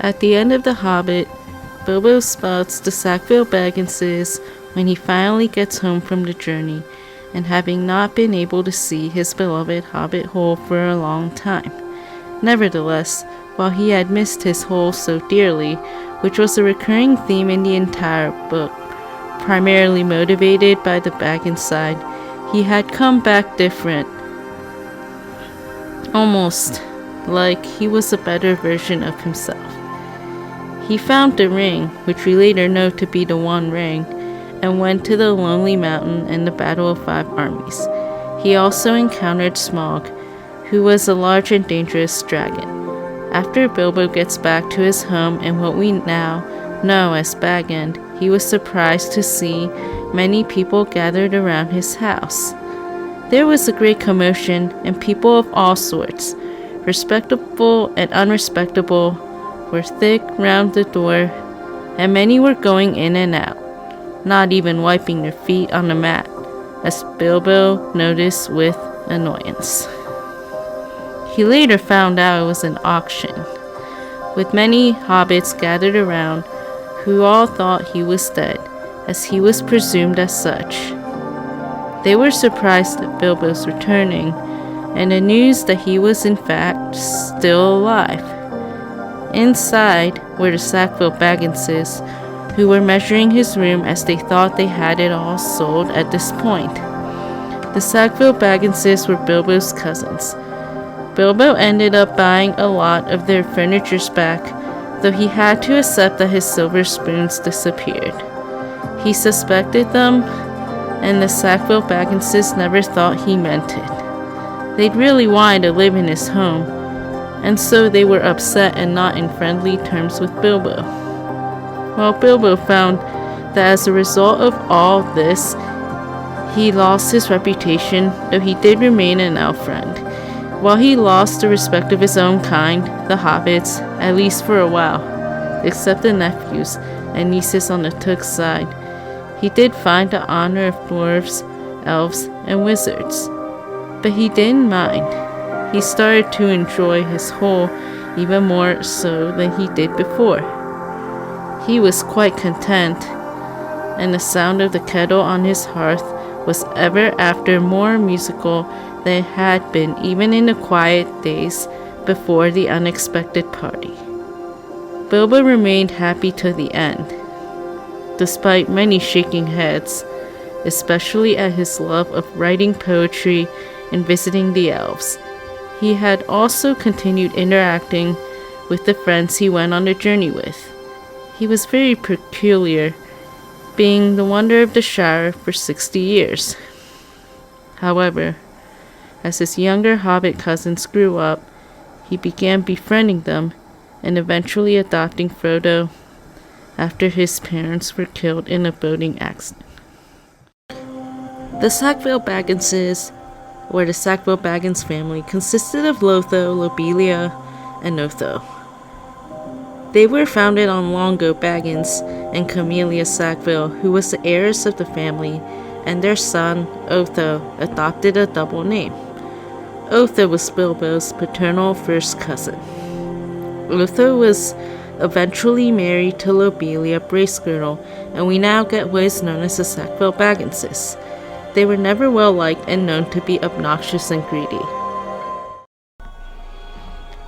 At the end of The Hobbit, Bilbo spots the Sackville Bagginses when he finally gets home from the journey, and having not been able to see his beloved hobbit hole for a long time. Nevertheless, while he had missed his hole so dearly, which was a recurring theme in the entire book, primarily motivated by the Baggins side, he had come back different. Almost like he was a better version of himself. He found the ring, which we later know to be the One Ring, and went to the Lonely Mountain and the Battle of Five Armies. He also encountered Smaug, who was a large and dangerous dragon. After Bilbo gets back to his home in what we now know as Bag End, he was surprised to see many people gathered around his house. There was a great commotion, and people of all sorts, respectable and unrespectable, were thick round the door, and many were going in and out, not even wiping their feet on the mat, as Bilbo noticed with annoyance. He later found out it was an auction, with many hobbits gathered around who all thought he was dead, as he was presumed as such. They were surprised at Bilbo's returning, and the news that he was in fact still alive. Inside were the Sackville Bagginses, who were measuring his room as they thought they had it all sold at this point. The Sackville Bagginses were Bilbo's cousins. Bilbo ended up buying a lot of their furnitures back, though he had to accept that his silver spoons disappeared. He suspected them, and the Sackville Bagginses never thought he meant it. They'd really wanted to live in his home, and so they were upset and not in friendly terms with Bilbo. Well, Bilbo found that as a result of all this, he lost his reputation, though he did remain an elf friend. While he lost the respect of his own kind, the hobbits, at least for a while, except the nephews and nieces on the Took side, he did find the honor of dwarves, elves, and wizards. But he didn't mind. He started to enjoy his hole even more so than he did before. He was quite content, and the sound of the kettle on his hearth was ever after more musical than it had been even in the quiet days before the unexpected party. Bilbo remained happy to the end, despite many shaking heads, especially at his love of writing poetry and visiting the elves. He had also continued interacting with the friends he went on the journey with. He was very peculiar, being the wonder of the Shire for 60 years. However, as his younger hobbit cousins grew up, he began befriending them and eventually adopting Frodo after his parents were killed in a boating accident. The Sackville Bagginses, or the Sackville-Baggins family, consisted of Lotho, Lobelia, and Otho. They were founded on Longo Baggins and Camelia Sackville, who was the heiress of the family, and their son, Otho, adopted a double name. Otho was Bilbo's paternal first cousin. Otho was eventually married to Lobelia Bracegirdle, and we now get what is known as the Sackville Bagginses. They were never well liked and known to be obnoxious and greedy.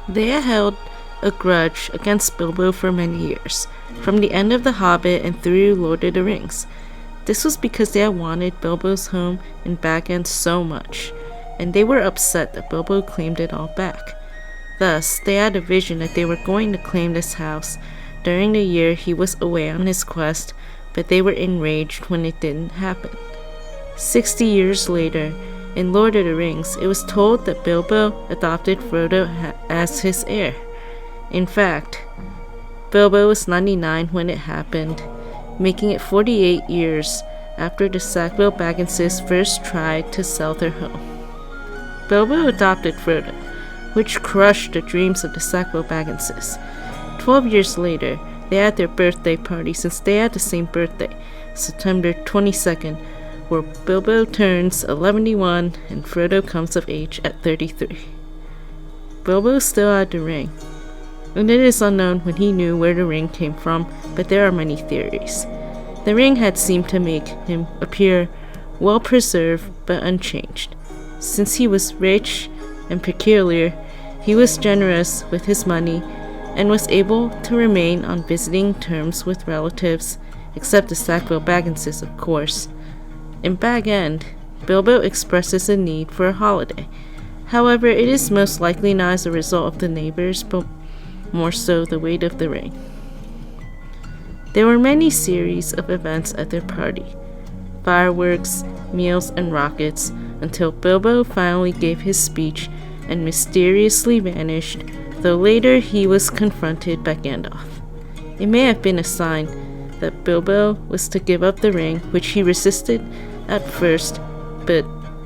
They had held a grudge against Bilbo for many years, from the end of The Hobbit and through Lord of the Rings. This was because they had wanted Bilbo's home in Bag End so much, and they were upset that Bilbo claimed it all back. Thus, they had a vision that they were going to claim this house during the year he was away on his quest, but they were enraged when it didn't happen. 60 years later, in Lord of the Rings, it was told that Bilbo adopted Frodo as his heir. In fact, Bilbo was 99 when it happened, making it 48 years after the Sackville Bagginses first tried to sell their home. Bilbo adopted Frodo, which crushed the dreams of the Sackville Bagginses. 12 years later, they had their birthday party since they had the same birthday, September 22nd, where Bilbo turns 11 and Frodo comes of age at 33. Bilbo still had the ring, and it is unknown when he knew where the ring came from, but there are many theories. The ring had seemed to make him appear well preserved but unchanged. Since he was rich and peculiar, he was generous with his money and was able to remain on visiting terms with relatives, except the Sackville-Bagginses, of course. In Bag End, Bilbo expresses a need for a holiday. However, it is most likely not as a result of the neighbors, but more so the weight of the ring. There were many series of events at their party: fireworks, meals, and rockets, until Bilbo finally gave his speech and mysteriously vanished, though later he was confronted by Gandalf. It may have been a sign that Bilbo was to give up the ring, which he resisted at first, but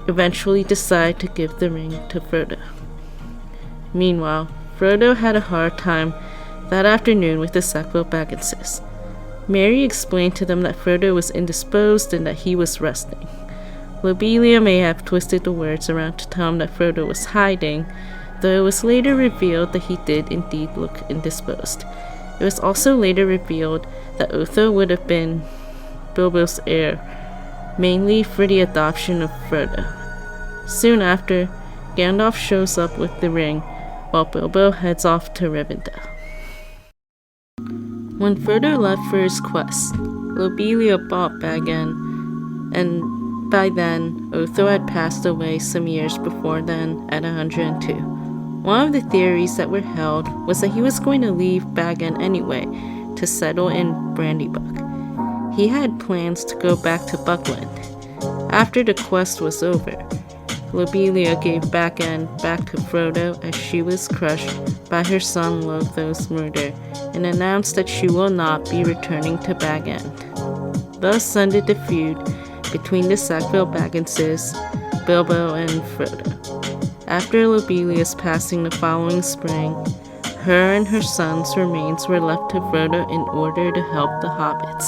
eventually decided to give the ring to Frodo. Meanwhile, Frodo had a hard time that afternoon with the Sackville-Bagginses. Merry explained to them that Frodo was indisposed and that he was resting. Lobelia may have twisted the words around to tell him that Frodo was hiding, though it was later revealed that he did indeed look indisposed. It was also later revealed that Otho would have been Bilbo's heir, mainly for the adoption of Frodo. Soon after, Gandalf shows up with the ring, while Bilbo heads off to Rivendell. When Frodo left for his quest, Lobelia bought Bag End, and by then, Otho had passed away some years before then at 102. One of the theories that were held was that he was going to leave Bag End anyway to settle in Brandybuck. He had plans to go back to Buckland. After the quest was over, Lobelia gave Bag End back to Frodo as she was crushed by her son Lotho's murder, and announced that she will not be returning to Bag End. Thus ended the feud between the Sackville-Bagginses, Bilbo, and Frodo. After Lobelia's passing the following spring, her and her son's remains were left to Frodo in order to help the hobbits.